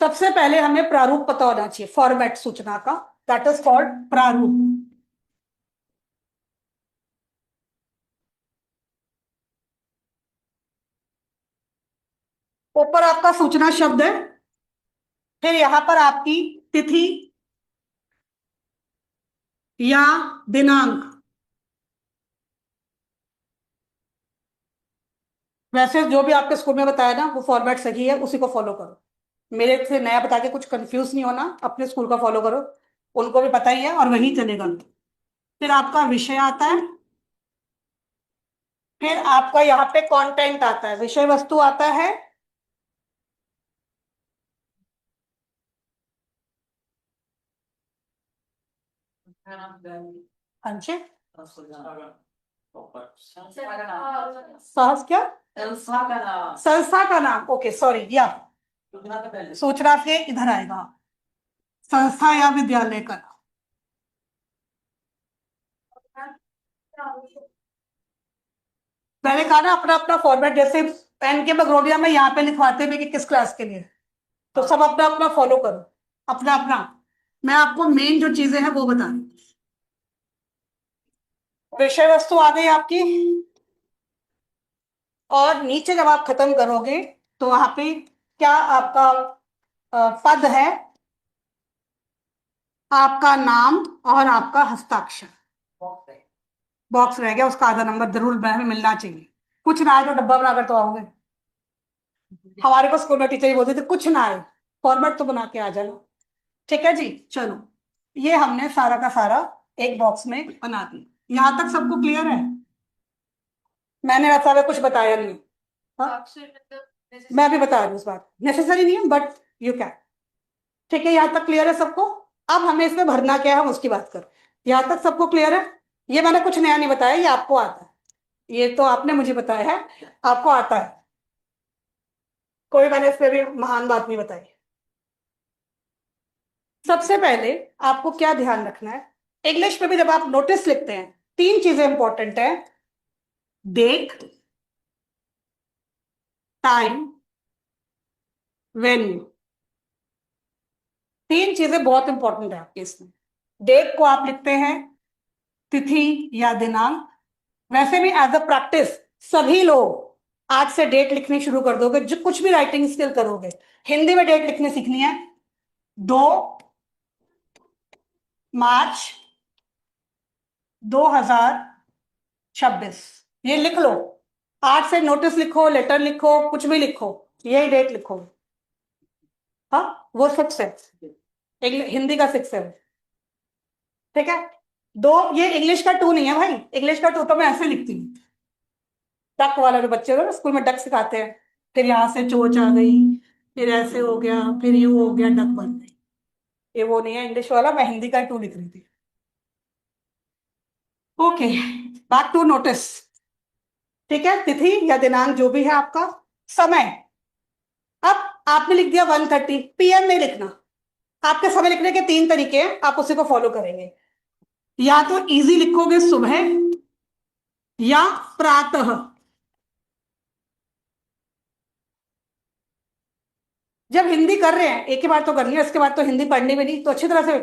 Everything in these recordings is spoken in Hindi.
सबसे पहले हमें प्रारूप पता होना चाहिए, फॉर्मेट सूचना का, दैट इज कॉल्ड प्रारूप। ऊपर आपका सूचना शब्द है, फिर यहां पर आपकी तिथि या दिनांक। वैसे जो भी आपके स्कूल में बताया ना वो फॉर्मेट सही है, उसी को फॉलो करो। मेरे से नया बता के कुछ कंफ्यूज नहीं होना, अपने स्कूल का फॉलो करो। उनको भी पता ही है और वही चलेगा। फिर आपका विषय आता है, फिर आपका यहाँ पे कंटेंट आता है, विषय वस्तु आता है, हाँ जी, सहस क्या, संस्था का नाम, ओके सॉरी, या सूचना से इधर आएगा, संस्था या विद्यालय का नाम। मैंने कहा ना अपना अपना फॉर्मेट, जैसे पेन के बगरोडिया में यहाँ पे लिखवाते हैं कि किस क्लास के लिए, तो सब अपना अपना फॉलो करो, अपना अपना। मैं आपको मेन जो चीजें हैं वो बता रही हूँ। विषय वस्तु आ गई आपकी, और नीचे जब आप खत्म करोगे तो वहां पे क्या आपका पद है, आपका नाम और आपका हस्ताक्षर। बॉक्स रह गया, उसका आधा नंबर जरूर हमें मिलना चाहिए। कुछ ना आए तो डब्बा बनाकर तो आओगे। हमारे को स्कूल में टीचर ही बोलते थे कुछ ना आए, फॉर्मेट तो बना के आ जाना। ठीक है जी, चलो, ये हमने सारा का सारा एक बॉक्स में बना दिया। यहां तक सबको क्लियर है? मैंने वैसा में कुछ बताया नहीं। हाँ? मैं अभी बता रही हूँ, इस बात नेसेसरी नहीं है बट यू कैन। ठीक है, यहाँ तक क्लियर है सबको? अब हमें इसमें भरना क्या है हम उसकी बात करें। यहाँ तक सबको क्लियर है? ये मैंने कुछ नया नहीं बताया, ये आपको आता है, ये तो आपने मुझे बताया है, आपको आता है। कोई मैंने इसमें भी महान बात नहीं बताई। सबसे पहले आपको क्या ध्यान रखना है, इंग्लिश में भी जब आप नोटिस लिखते हैं तीन चीजें इंपॉर्टेंट है, डेट, टाइम, वेन्यू। तीन चीजें बहुत इंपॉर्टेंट है आपके इसमें। डेट को आप लिखते हैं तिथि या दिनांक। वैसे भी एज अ प्रैक्टिस सभी लोग आज से डेट लिखनी शुरू कर दोगे, जो कुछ भी राइटिंग स्किल करोगे। हिंदी में डेट लिखनी सीखनी है, 2 मार्च 2026, ये लिख लो। आज से नोटिस लिखो, लेटर लिखो, कुछ भी लिखो, यही डेट लिखो। हाँ, वो 6 है, हिंदी का 6 है। ठीक है, दो, ये इंग्लिश का 2 नहीं है भाई, इंग्लिश का 2 तो मैं ऐसे लिखती हूँ। डक वाला जो बच्चे हो ना स्कूल में डक सिखाते हैं, फिर यहाँ से चोच आ गई, फिर ऐसे हो गया, फिर यू हो गया, डक बन गई। ये वो नहीं है इंग्लिश वाला, मैं हिंदी का 2 लिख रही थी। Okay, back to notice. ठीक है, तिथि या दिनांक जो भी है आपका, समय। अब आपने लिख दिया 1:30, PM नहीं लिखना। आपके समय लिखने के 3 तरीके हैं, आप उसी को फॉलो करेंगे। या तो इजी लिखोगे सुबह, या प्रातः। जब हिंदी कर रहे हैं एक ही बार तो करनी है, इसके बाद तो हिंदी पढ़नी भी नहीं, तो अच्छी तरह से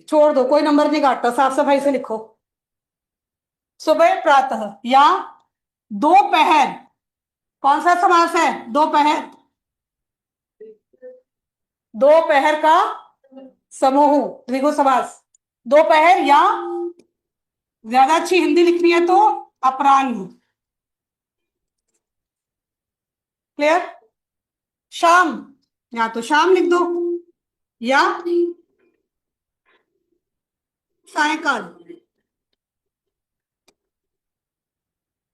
छोड़ दो, कोई नंबर नहीं काटता, साफ सफाई से लिखो। सुबह प्रातः या दोपहर। कौन सा समास है दोपहर? दोपहर का समूह, द्विगु समास। दोपहर या, ज्यादा अच्छी हिंदी लिखनी है तो अपराह्न। क्लियर? शाम, या तो शाम लिख दो, या सायकाल।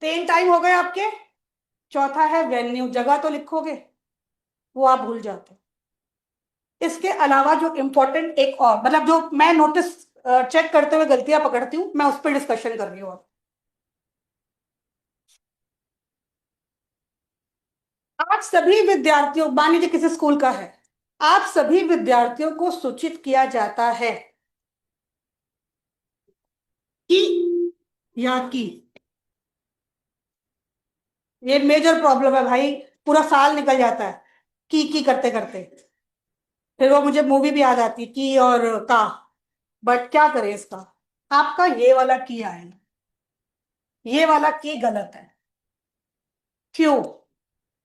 3 टाइम हो गए आपके। चौथा है वेन्यू, जगह तो लिखोगे, वो आप भूल जाते हो। इसके अलावा जो इंपॉर्टेंट एक और, मतलब जो मैं नोटिस चेक करते हुए गलतियां पकड़ती हूँ, मैं उस पर डिस्कशन कर रही हूँ। आज सभी विद्यार्थियों, मान लीजिए किसी स्कूल का है, आप सभी विद्यार्थियों को सूचित किया जाता है कि, या कि, ये मेजर प्रॉब्लम है भाई, पूरा साल निकल जाता है की करते करते। फिर वो मुझे मूवी भी याद आती है की और का, बट क्या करें इसका। आपका ये वाला की आया, ये वाला की गलत है। क्यों?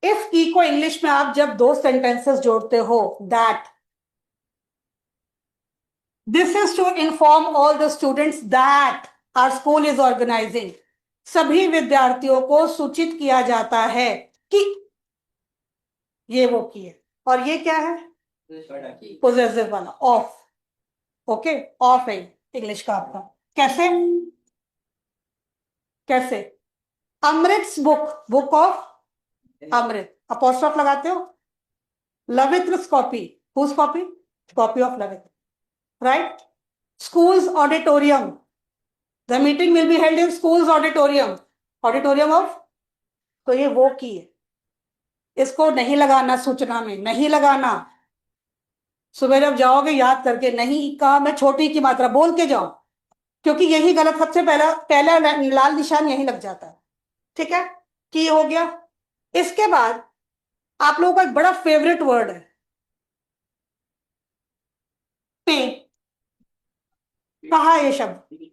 इस की को इंग्लिश में आप जब दो सेंटेंसेस जोड़ते हो, that, this is to inform all the students that our school is organising, सभी विद्यार्थियों को सूचित किया जाता है कि, ये वो की है। और ये क्या है? पोजेसिव वाला, ऑफ। ओके, ऑफ है इंग्लिश का आपका। कैसे? कैसे? Amrit book, book of Amrit, apostrophe लगाते हो। लवित्र's copy, whose copy? Copy of Lavitra, right? School's auditorium, the meeting will be held in school's auditorium, auditorium of, तो ये वो की है, इसको नहीं लगाना, सूचना में नहीं लगाना। सुबह जब जाओगे याद करके, नहीं का मैं छोटी की मात्रा बोल के जाओ, क्योंकि यही गलत, सबसे पहला पहला लाल निशान यही लग जाता है। ठीक है, की हो गया। इसके बाद आप लोगों का एक बड़ा फेवरेट वर्ड है, पे। कहा ये शब्द?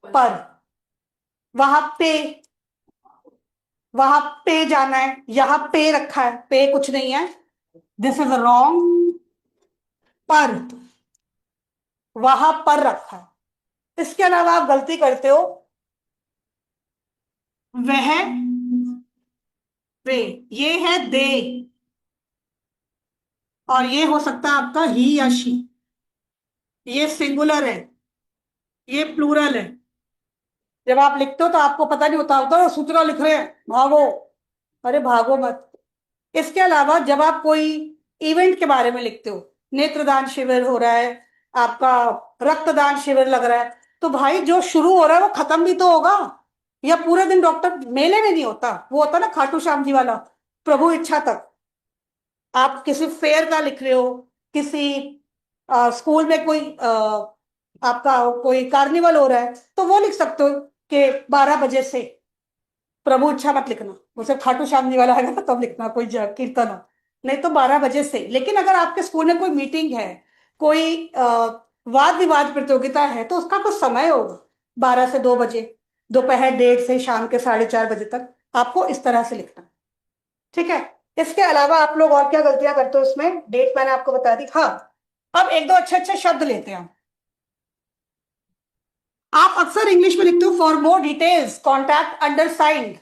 पर। वहां पे, वहां पे जाना है, यहां पे रखा है, पे कुछ नहीं है, दिस इज रॉन्ग। पर, वहां पर रखा है। इसके अलावा आप गलती करते हो, वह, वे, ये है दे, और ये हो सकता है आपका ही या शी। ये सिंगुलर है, ये प्लूरल है। जब आप लिखते हो तो आपको पता नहीं होता है सूचना लिख रहे हैं, भागो। अरे भागो मत। इसके अलावा जब आप कोई इवेंट के बारे में लिखते हो, नेत्रदान शिविर हो रहा है, आपका रक्तदान शिविर लग रहा है, तो भाई जो शुरू हो रहा है वो खत्म भी तो होगा। या पूरे दिन डॉक्टर मेले में नहीं होता, वो होता ना खाटू श्याम जी वाला, प्रभु इच्छा तक। आप किसी फेयर का लिख रहे हो, किसी स्कूल में कोई आपका कोई कार्निवल हो रहा है, तो वो लिख सकते हो कि 12 बजे से। प्रभु इच्छा मत लिखना, उसे खाटू श्याम जी वाला है ना तब लिखना, कोई कीर्तन हो। नहीं तो 12 बजे से। लेकिन अगर आपके स्कूल में कोई मीटिंग है, कोई वाद विवाद प्रतियोगिता है, तो उसका कुछ समय होगा, 12 से 2 बजे, दोपहर 1:30 से शाम के 4:30 बजे तक, आपको इस तरह से लिखना। ठीक है। इसके अलावा आप लोग और क्या गलतियां करते हो इसमें, डेट मैंने आपको बता दी। हाँ, अब एक दो अच्छे अच्छे शब्द लेते हैं। आप अक्सर इंग्लिश में लिखते हो for more details contact under signed,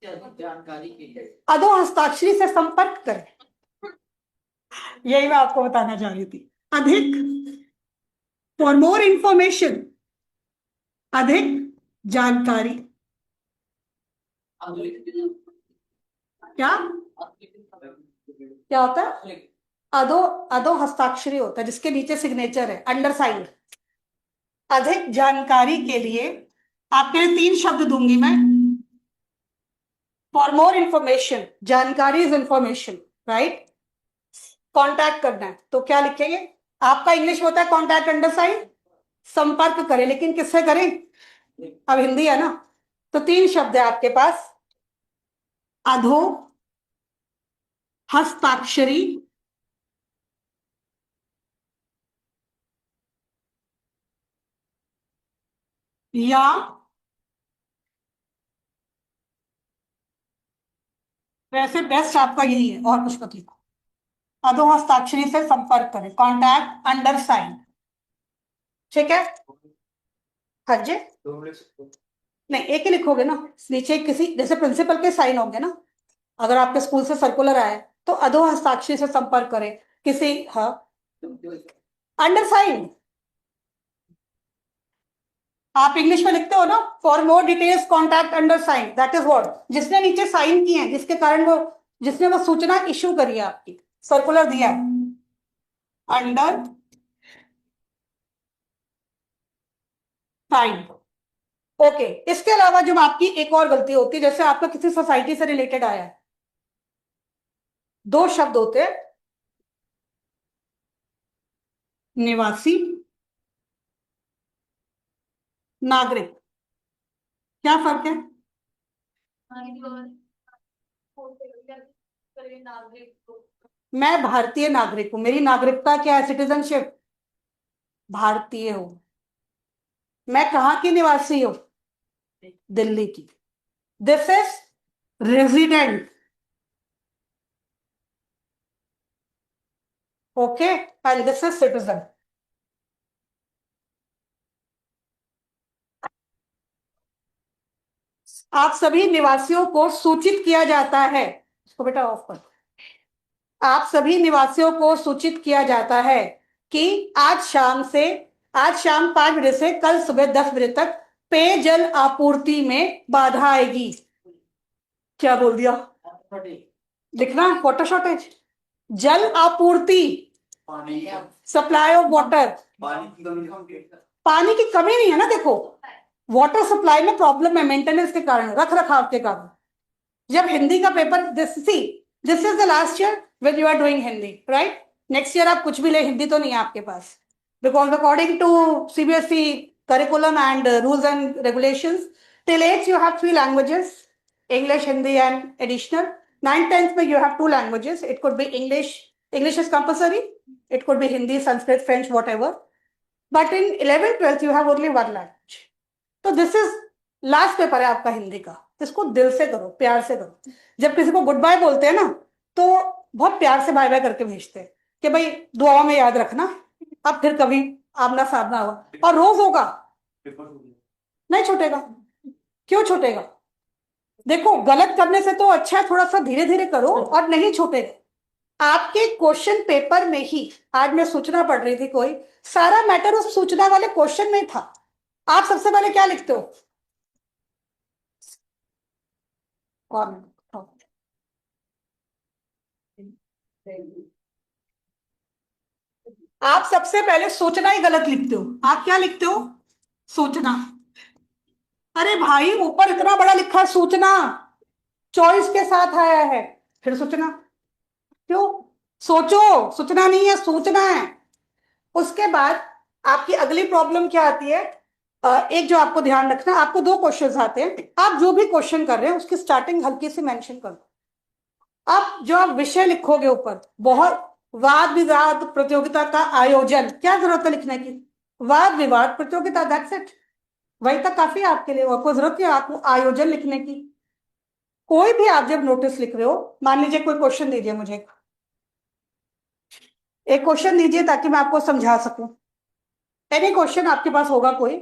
जानकारी के लिए अधो हस्ताक्षरी से संपर्क करें। यही मैं आपको बताना चाह रही थी। अधिक, फॉर मोर इंफॉर्मेशन, अधिक जानकारी। क्या क्या होता है? अधो, अधो हस्ताक्षरी होता है जिसके नीचे सिग्नेचर है, अंडर साइंड। अधिक जानकारी के लिए आपके लिए 3 शब्द दूंगी मैं। फॉर मोर इंफॉर्मेशन, जानकारी इज इंफॉर्मेशन, राइट। कांटेक्ट करना है तो क्या लिखेंगे? आपका इंग्लिश में होता है कांटेक्ट अंडर साइन, संपर्क करें, लेकिन किससे करें? अब हिंदी है ना, तो 3 शब्द है आपके पास, अधो हस्ताक्षरी, या वैसे बेस्ट आपका यही है, और कुछ मत लिखो। अधो हस्ताक्षरी से संपर्क करें, कांटेक्ट अंडर साइन। ठीक है। हाँ जी, नहीं एक ही लिखोगे ना, नीचे किसी जैसे प्रिंसिपल के साइन होंगे ना, अगर आपके स्कूल से सर्कुलर आए तो अधो हस्ताक्षरी से संपर्क करें किसी, हाँ, अंडर साइन। आप इंग्लिश में लिखते हो ना, for more details contact under sign, that is what, जिसने नीचे साइन किए हैं, जिसके कारण वो, जिसने वो सूचना इशू करी है, आपकी सर्कुलर दिया है, अंडर साइन। ओके। इसके अलावा जब आपकी एक और गलती होती है, जैसे आपका किसी सोसाइटी से रिलेटेड आया है, 2 शब्द होते हैं, निवासी, नागरिक। क्या फर्क है? मैं भारतीय नागरिक हूं, मेरी नागरिकता क्या है? सिटीजनशिप, भारतीय हूं। मैं कहाँ की निवासी हूं? दिल्ली की। This is resident, okay, and this is citizen. आप सभी निवासियों को सूचित किया जाता है, इसको बेटा ऑफ कर। आप सभी निवासियों को सूचित किया जाता है कि आज शाम 5 बजे से कल सुबह 10 बजे तक पेयजल आपूर्ति में बाधा आएगी। क्या बोल दिया? लिखना, वाटर शॉर्टेज, जल आपूर्ति, सप्लाई ऑफ वाटर। पानी की कमी नहीं है ना, देखो वाटर सप्लाई में प्रॉब्लम है मेंटेनेंस के कारण, रख रखाव के कारण। जब हिंदी का पेपर, this is the last year when you are doing Hindi, right? Next year आप कुछ भी ले, हिंदी तो नहीं है आपके पास, because according to CBSE curriculum and rules and regulations, till 8th you have 3 languages, English, Hindi and additional. 9th, 10th में you have 2 languages. It could be English. English is compulsory. It could be Hindi, Sanskrit, French, whatever. But in 11th, 12th you have only 1 language. तो दिस इज लास्ट पेपर है आपका हिंदी का। इसको दिल से करो, प्यार से करो। जब किसी को गुड बाय बोलते हैं ना, तो बहुत प्यार से बाय बाय करके भेजते हैं कि भाई दुआओं में याद रखना, अब फिर कभी आमना सामना होगा, और रोज होगा। नहीं छूटेगा। क्यों छूटेगा? देखो गलत करने से तो अच्छा है थोड़ा सा धीरे धीरे करो, और नहीं छूटेगा। आपके क्वेश्चन पेपर में ही, आज मैं सूचना पढ़ रही थी, कोई सारा मैटर उस सूचना वाले क्वेश्चन में था। आप सबसे पहले क्या लिखते हो? कौन? आप सबसे पहले सूचना ही गलत लिखते हो। आप क्या लिखते हो? सूचना। अरे भाई ऊपर इतना बड़ा लिखा है सूचना, चॉइस के साथ आया है, फिर सूचना क्यों? सोचो, सूचना नहीं है, सूचना है। उसके बाद आपकी अगली प्रॉब्लम क्या आती है? एक जो आपको ध्यान रखना, आपको 2 क्वेश्चन आते हैं, आप जो भी क्वेश्चन कर रहे हैं उसकी स्टार्टिंग हल्की सी मेंशन करो। अब जो आप विषय लिखोगे ऊपर, बहुत वाद विवाद प्रतियोगिता का आयोजन, क्या जरूरत है लिखने की? वाद विवाद प्रतियोगिता, दैट्स इट। वही तक काफी है आपके लिए, आपको जरूरत है आपको आयोजन लिखने की। कोई भी आप जब नोटिस लिख रहे हो, मान लीजिए कोई क्वेश्चन दीजिए मुझे, एक क्वेश्चन दीजिए ताकि मैं आपको समझा सकूं। एनी क्वेश्चन आपके पास होगा कोई?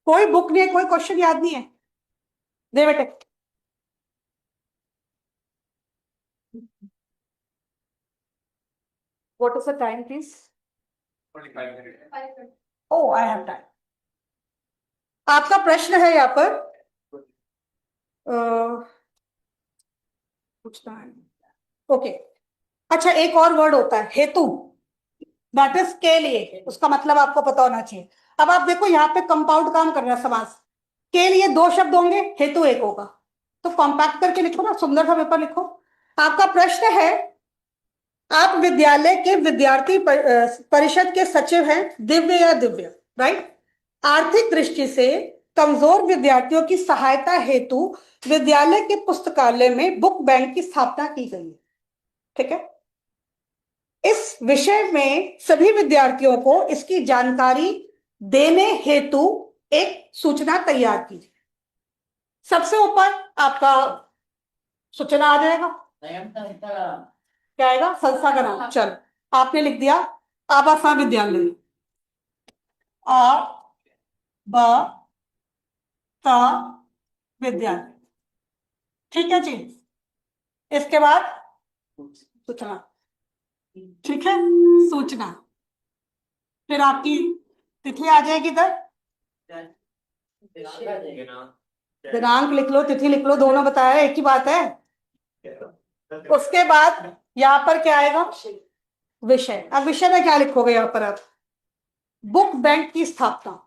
कोई बुक नहीं है, कोई क्वेश्चन याद नहीं है? दे बेटे। What is the time please? Oh I have time. आपका प्रश्न है यहाँ पर, पूछना है, ओके। अच्छा, एक और वर्ड होता है हेतु, दैट इज के लिए, उसका मतलब आपको पता होना चाहिए। अब आप देखो यहाँ पे कंपाउंड काम कर रहा है समास, के लिए 2 शब्द होंगे, हेतु एक होगा, तो कॉम्पैक्ट करके लिखो ना, सुंदर सा पेपर लिखो। आपका प्रश्न है, आप विद्यालय के विद्यार्थी परिषद के सचिव हैं, दिव्य या दिव्य, राइट? आर्थिक दृष्टि से कमजोर विद्यार्थियों की सहायता हेतु विद्यालय के पुस्तकालय में बुक बैंक की स्थापना की गई है, ठीक है? इस विषय में सभी विद्यार्थियों को इसकी जानकारी देने हेतु एक सूचना तैयार कीजिए। सबसे ऊपर आपका सूचना आ जाएगा, क्या आएगा? संस्था का नाम। चलो, आपने लिख दिया आवासा विद्यालय, आ ब ता विद्यालय, ठीक है जी। इसके बाद सूचना, ठीक है, सूचना। फिर आपकी तिथि आ जाएगी इधर, दिनांक लिख लो, तिथि लिख लो, दोनों बताया है, एक ही बात है। उसके बाद यहाँ पर क्या आएगा? विषय। अब विषय में क्या लिखोगे यहाँ पर आप? बुक बैंक की स्थापना।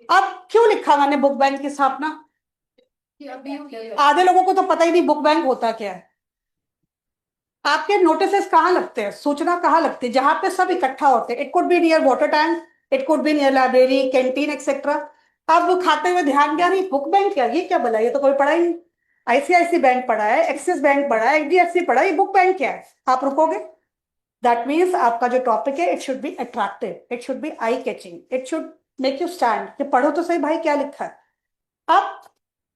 अब क्यों लिखा मैंने बुक बैंक की स्थापना? आधे लोगों को तो पता ही नहीं बुक बैंक होता क्या है। आपके नोटिस कहाँ लगते हैं, सूचना कहाँ लगती है? जहां पे सब इकट्ठा होते हैं। It could be near water tank, it could be near library, canteen etcetera. अब खाते हुए ध्यान गया, नहीं बुक बैंक क्या, ये क्या भला, ये तो कोई पढ़ा ही नहीं। आईसीआईसी बैंक पढ़ा है, एक्सिस बैंक पढ़ा है, एचडीएफसी पढ़ा है, ये बुक बैंक क्या है? आप रुकोगे? दैट मीन्स आपका जो टॉपिक है it should be attractive, it should be eye catching, it should make you stand कि पढ़ो तो सही भाई क्या लिखा है। अब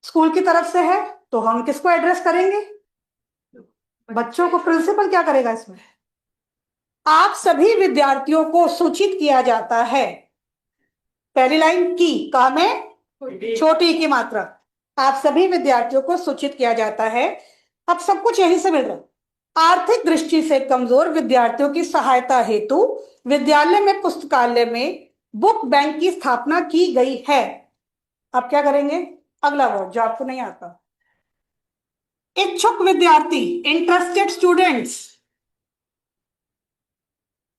स्कूल की तरफ से है तो हम किसको एड्रेस करेंगे? बच्चों को। प्रिंसिपल क्या करेगा इसमें? आप सभी विद्यार्थियों को सूचित किया जाता है। पहली लाइन की कहा में छोटी की मात्रा। आप सभी विद्यार्थियों को सूचित किया जाता है। अब सब कुछ यहीं से मिल रहा है। आर्थिक दृष्टि से कमजोर विद्यार्थियों की सहायता हेतु विद्यालय में पुस्तकालय में बुक बैंक की स्थापना की गई है। अब क्या करेंगे? अगला वर्ड जो आपको नहीं आता। इच्छुक विद्यार्थी, इंटरेस्टेड स्टूडेंट्स,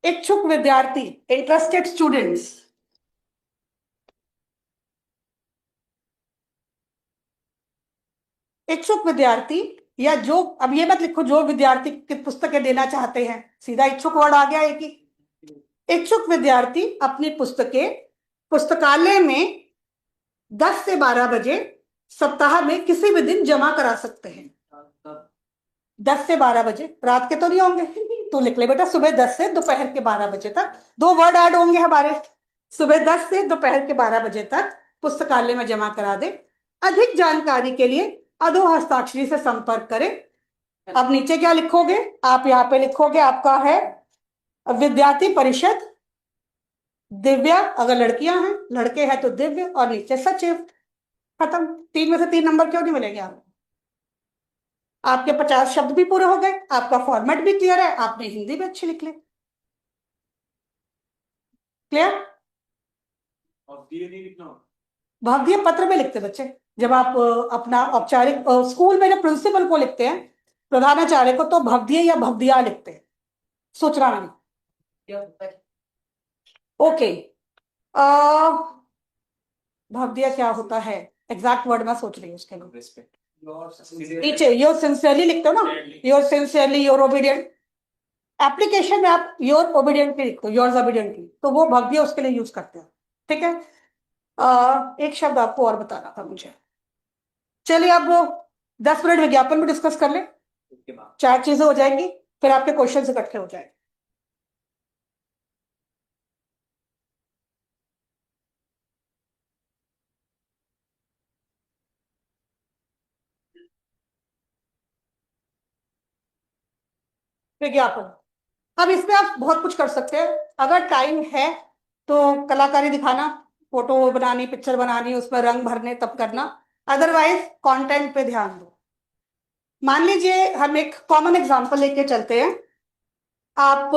इच्छुक विद्यार्थी, इंटरेस्टेड स्टूडेंट्स। इच्छुक विद्यार्थी या जो, अब ये मत लिखो जो विद्यार्थी की पुस्तकें देना चाहते हैं, सीधा इच्छुक वर्ड आ गया एक ही। इच्छुक विद्यार्थी अपनी पुस्तकें पुस्तकालय में 10 से 12 बजे सप्ताह में किसी भी दिन जमा करा सकते हैं। 10 से 12 बजे, रात के तो नहीं होंगे, तो लिख ले बेटा सुबह 10 से दोपहर के 12 बजे तक। दो वर्ड ऐड होंगे हमारे, सुबह 10 से दोपहर के 12 बजे तक पुस्तकालय में जमा करा दे। अधिक जानकारी के लिए अधो हस्ताक्षरी से संपर्क करें। अब नीचे क्या लिखोगे आप? यहाँ पे लिखोगे आपका है विद्यार्थी परिषद, दिव्या अगर लड़कियां हैं, लड़के हैं तो दिव्य, और नीचे सचिव। खत्म। 3 में से 3 नंबर क्यों नहीं मिलेंगे आपको? आपके 50 शब्द भी पूरे हो गए, आपका फॉर्मेट भी क्लियर है, आपने हिंदी भी अच्छी लिख ली। क्लियर? भवदीय पत्र में लिखते बच्चे, जब आप अपना औपचारिक स्कूल में जब प्रिंसिपल को लिखते हैं, प्रधानाचार्य को, तो भवदीय या भवदिया लिखते हैं, सोचना नहीं। ओके। भवदिया क्या होता है? एग्जैक्ट वर्ड मैं सोच रही हूँ उसके लिए। नीचे योर सिंसियरली लिखते हो ना, your sincerely, your obedient. Application में आप योर ओबीडियंटली लिखते हो, योर्स ओबीडियंटली, तो वो भवदिया उसके लिए यूज करते हैं। ठीक है। एक शब्द आपको और बताना था मुझे। चलिए अब 10 मिनट विज्ञापन में डिस्कस कर ले, 4 चीजें हो जाएंगी, फिर आपके क्वेश्चन इकट्ठे हो जाएंगे। विज्ञापन, अब इसमें आप बहुत कुछ कर सकते हैं। अगर टाइम है तो कलाकारी दिखाना, फोटो बनानी, पिक्चर बनानी, उसमें रंग भरने, तब करना। अदरवाइज कंटेंट पे ध्यान दो। मान लीजिए हम एक कॉमन एग्जांपल लेके चलते हैं। आप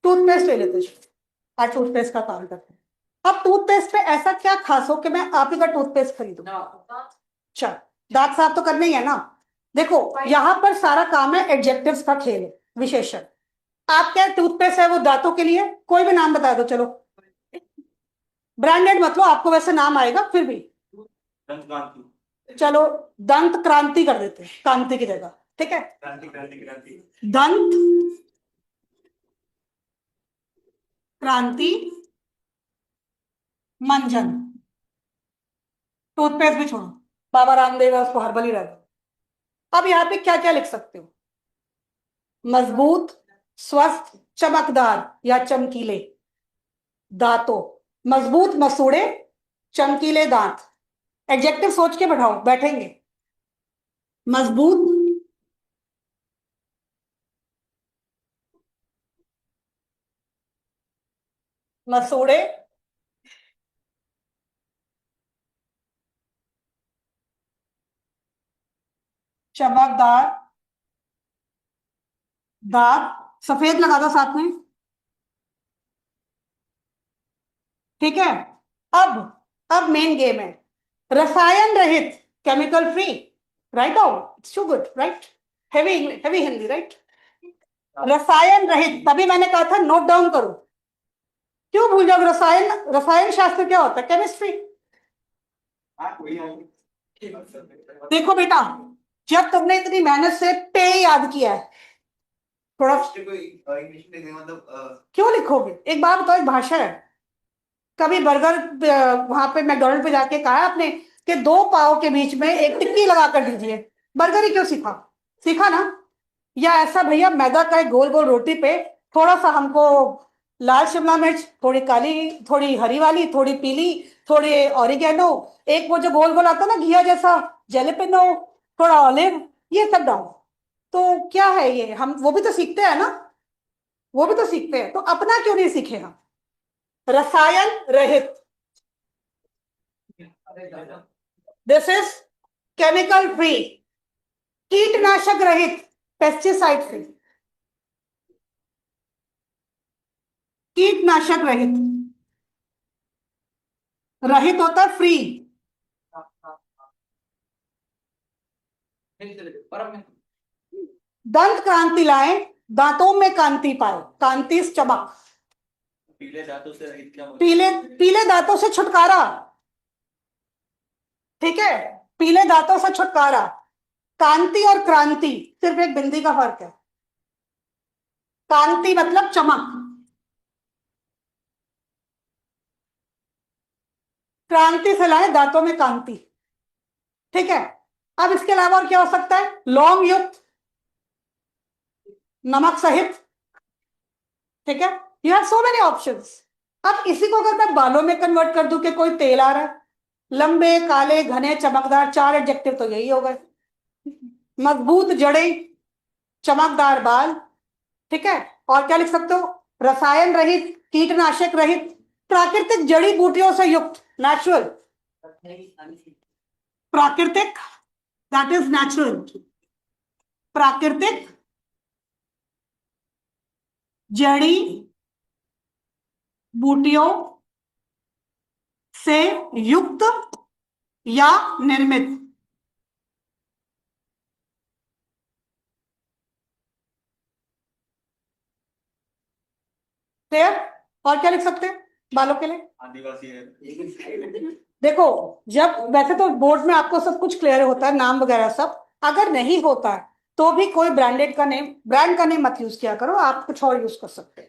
टूथपेस्ट ले लेते हैं, आज टूथपेस्ट का काम करते हैं। अब टूथपेस्ट पे ऐसा क्या खास हो कि मैं आप ही का टूथपेस्ट खरीदूं? चल, दांत साफ तो करने ही है ना। देखो यहां पर सारा काम है एडजेक्टिव्स का खेल है, विशेषण। आप क्या टूथपेस्ट है वो दांतों के लिए, कोई भी नाम बता दो चलो। ब्रांडेड मतलब आपको वैसे नाम आएगा फिर भी। चलो दंत क्रांति कर देते हैं, क्रांति की जगह। ठीक है, दंत क्रांति मंजन। टूथपेस्ट भी छोड़ो, बाबा रामदेव है उसको हर्बल ही रहता। अब यहाँ पे क्या क्या लिख सकते हो? मजबूत, स्वस्थ, चमकदार या चमकीले दांतों। मजबूत मसूड़े, चमकीले दांत। एडजेक्टिव सोच के बैठाओ, बैठेंगे। मजबूत, मसूड़े, चमकदार दांत। सफेद लगा दो साथ में। ठीक है। अब अब मेन गेम है। रसायन रहित, chemical free. Right out, it's too good, right? Heavy heavy Hindi, right? रसायन रहित, तभी मैंने कहा था नोट डाउन करो। क्यों भूल जाओगे? रसायन, रसायन शास्त्र क्या होता है? केमिस्ट्री। देखो बेटा, जब तुमने इतनी मेहनत से पे याद किया है, थोड़ा क्यों लिखोगे? एक बात बताओ, एक भाषा है। कभी बर्गर वहां पे मैकडोनल्ड पे जाके कहा है आपने कि 2 पाव के बीच में एक टिक्की लगा कर दीजिए। बर्गर ही क्यों सीखा? सीखा ना? या ऐसा भैया मैदा का एक गोल गोल रोटी पे थोड़ा सा हमको लाल शिमला मिर्च, थोड़ी काली, थोड़ी हरी वाली, थोड़ी पीली, थोड़ी ऑरिगेनो, एक वो जो गोल गोल आता है ना घिया जैसा, जैलेपेनो, थोड़ा ऑलिव, ये सब डालो। तो क्या है ये? हम वो भी तो सीखते हैं ना, वो भी तो सीखते हैं, तो अपना क्यों नहीं सीखे हम? रसायन रहित, दिस इज केमिकल फ्री, कीटनाशक रहित, पेस्टिसाइड फ्री, कीटनाशक रहित, रहित होता है फ्री। दंत क्रांति लाए, दांतों में कांति पाए, कांति चमक। पीले दांतों से रहित क्या? पीले पीले दांतों से छुटकारा, ठीक है, पीले दांतों से छुटकारा। कांति और क्रांति सिर्फ एक बिंदी का फर्क है। कांति मतलब चमक, क्रांति से लाए दांतों में कांति, ठीक है। अब इसके अलावा और क्या हो सकता है? लौंग युक्त, नमक सहित, ठीक है। You have so many options. अब इसी को अगर मैं बालों में कन्वर्ट कर दूं कि कोई तेल आ रहा है, लंबे काले घने चमकदार, 4 एडजेक्टिव तो यही हो गए। मजबूत जड़ें, चमकदार बाल, ठीक है। और क्या लिख सकते हो? रसायन रहित, कीटनाशक रहित, प्राकृतिक जड़ी बूटियों से युक्त, नेचुरल, प्राकृतिक, दैट इज नेचुरल, प्राकृतिक जड़ी बूटियों से युक्त या निर्मित। क्लियर? और क्या लिख सकते हैं बालों के लिए? आदिवासी है। देखो, जब वैसे तो बोर्ड में आपको सब कुछ क्लियर होता है, नाम वगैरह सब, अगर नहीं होता है तो भी कोई ब्रांडेड का नेम, ब्रांड का नेम मत यूज किया करो, आप कुछ और यूज कर सकते हैं।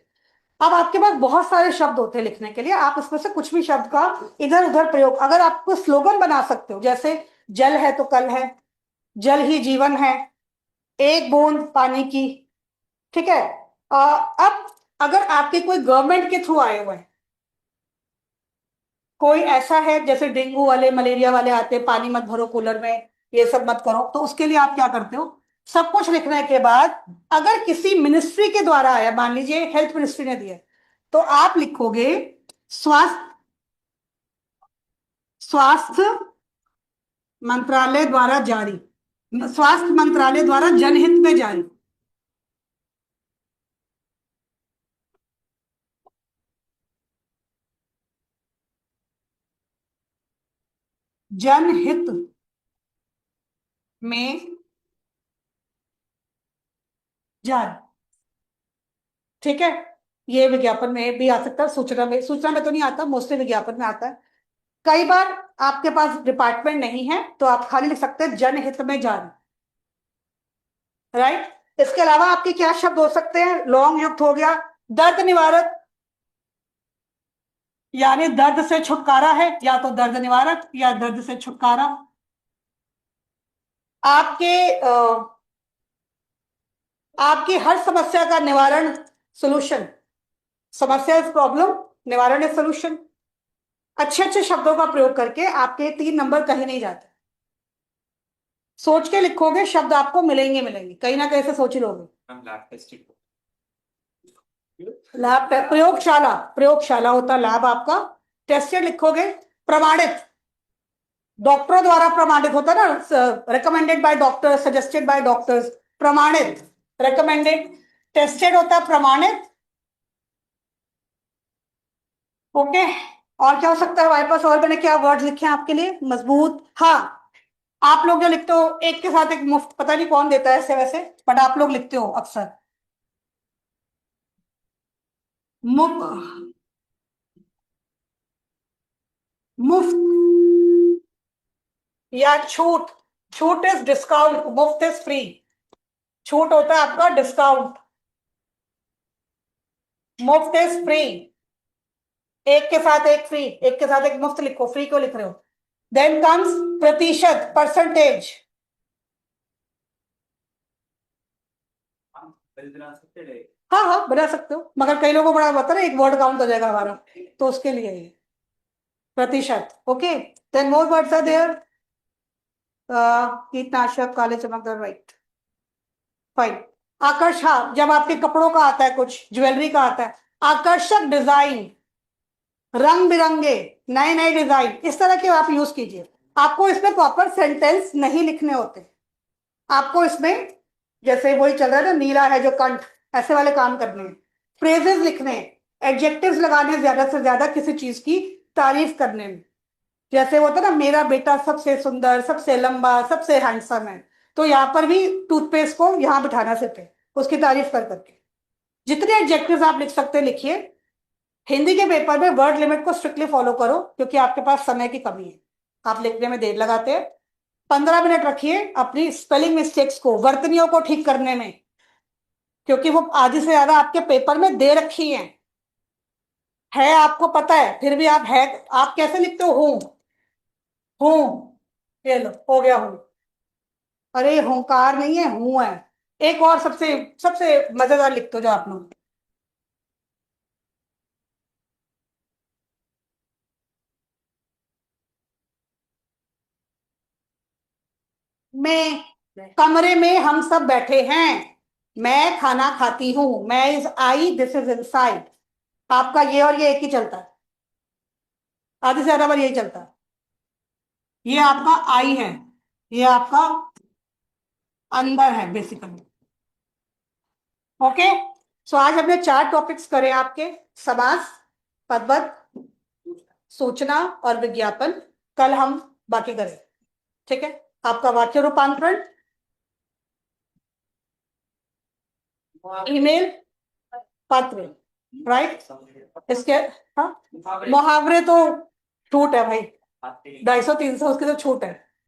अब आपके पास बहुत सारे शब्द होते हैं लिखने के लिए, आप इसमें से कुछ भी शब्द का इधर उधर प्रयोग, अगर आप कोई स्लोगन बना सकते हो, जैसे जल है तो कल है, जल ही जीवन है, एक बूंद पानी की, ठीक है। अब अगर आपके कोई गवर्नमेंट के थ्रू आए हुए हैं, कोई ऐसा है जैसे डेंगू वाले, मलेरिया वाले आते हैं, पानी मत भरो कूलर में, ये सब मत करो, तो उसके लिए आप क्या करते हो? सब कुछ लिखने के बाद अगर किसी मिनिस्ट्री के द्वारा आया, मान लीजिए हेल्थ मिनिस्ट्री ने दिया, तो आप लिखोगे स्वास्थ्य स्वास्थ्य मंत्रालय द्वारा जारी, स्वास्थ्य मंत्रालय द्वारा जनहित में जारी, जनहित में जारी, ठीक है। ये विज्ञापन में भी आ सकता है, सूचना में, सूचना में तो नहीं आता, मोस्टली विज्ञापन में आता है। कई बार आपके पास डिपार्टमेंट नहीं है तो आप खाली लिख सकते हैं जनहित में जारी, राइट। इसके अलावा आपके क्या शब्द हो सकते हैं? लौंग युक्त हो गया, दर्द निवारक, यानी दर्द से छुटकारा है, या तो दर्द निवारक या दर्द से छुटकारा। आपके आपकी हर समस्या का निवारण, सोल्यूशन, समस्या इज प्रॉब्लम, निवारण इज सोल्यूशन। अच्छे अच्छे शब्दों का प्रयोग करके आपके 3 नंबर कहीं नहीं जाते। सोच के लिखोगे, शब्द आपको मिलेंगे मिलेंगे, कहीं ना कहीं से सोच ही लोगे। लैब, प्रयोगशाला, प्रयोगशाला होता लैब आपका। टेस्टेड लिखोगे, प्रमाणित, डॉक्टरों द्वारा प्रमाणित होता ना, recommended by doctors, suggested by doctors, प्रमाणित, रिकमेंडेड। टेस्टेड होता है प्रमाणित, ओके। और क्या हो सकता है हमारे पास? और मैंने क्या वर्ड लिखे हैं आपके लिए? मजबूत, हाँ। आप लोग जो लिखते हो एक के साथ एक मुफ्त, पता नहीं कौन देता है ऐसे वैसे, बट आप लोग लिखते हो अक्सर मुफ्त, मुफ्त या छूट। छूट इज डिस्काउंट, मुफ्त इज फ्री। छूट होता है आपका डिस्काउंट, मुफ्त इज फ्री। एक के साथ एक फ्री, एक के साथ एक मुफ्त लिखो, फ्री क्यों लिख रहे हो? देन कम्स प्रतिशत, परसेंटेज। हाँ हाँ बना सकते हो, मगर कई लोगों को बड़ा बता रहे एक वर्ड काउंट हो जाएगा हमारा, तो उसके लिए ये प्रतिशत। Okay, then more words are there. कीटनाशक, काले चमकदार, राइट, फाइन। आकर्षक, हाँ, जब आपके कपड़ों का आता है, कुछ ज्वेलरी का आता है, आकर्षक डिजाइन, रंग बिरंगे, नए नए डिजाइन, इस तरह के आप यूज कीजिए। आपको इसमें प्रॉपर सेंटेंस नहीं लिखने होते, आपको इसमें जैसे वही चल रहा है ना, नीला है जो कंठ, ऐसे वाले काम करने हैं, फ्रेजेस लिखने हैं, एडजेक्टिव्स लगाने हैं ज्यादा से ज्यादा किसी चीज की तारीफ करने में। जैसे होता है ना, मेरा बेटा सबसे सुंदर, सबसे लंबा, सबसे हैंडसम है, तो यहाँ पर भी टूथपेस्ट को यहाँ बिठाना सिर्फ है, उसकी तारीफ कर करके। जितने एडजेक्टिव्स आप लिख सकते हैं लिखिए। हिंदी के पेपर में वर्ड लिमिट को स्ट्रिक्टली फॉलो करो, क्योंकि आपके पास समय की कमी है, आप लिखने में देर लगाते हैं। 15 मिनट रखिए अपनी स्पेलिंग मिस्टेक्स को, वर्तनियों को ठीक करने में, क्योंकि वो आधी से ज्यादा आपके पेपर में दे रखी है आपको पता है, फिर भी आप है, आप कैसे लिखते हो, हूं, ये लो हो गया हूं। अरे हुंकार नहीं है, हूं है। एक और सबसे सबसे मजेदार लिख दो जो आप लोग, मैं, कमरे में हम सब बैठे हैं, मैं खाना खाती हूं, मैं is I, this is inside. आपका ये और ये एक ही चलता है, आधे से ज्यादा बार यही चलता है। ये आपका आई है, ये आपका अंदर है बेसिकली। ओके, सो आज हमने 4 टॉपिक्स करे आपके, समास, पदवत, सूचना और विज्ञापन। कल हम बाकी करें, ठीक है। आपका वाक्य रूपांतरण, ईमेल, पत्र, राइट, इसके, हाँ, मुहावरे तो छूट है भाई, 250-300 उसकी तो छूट है।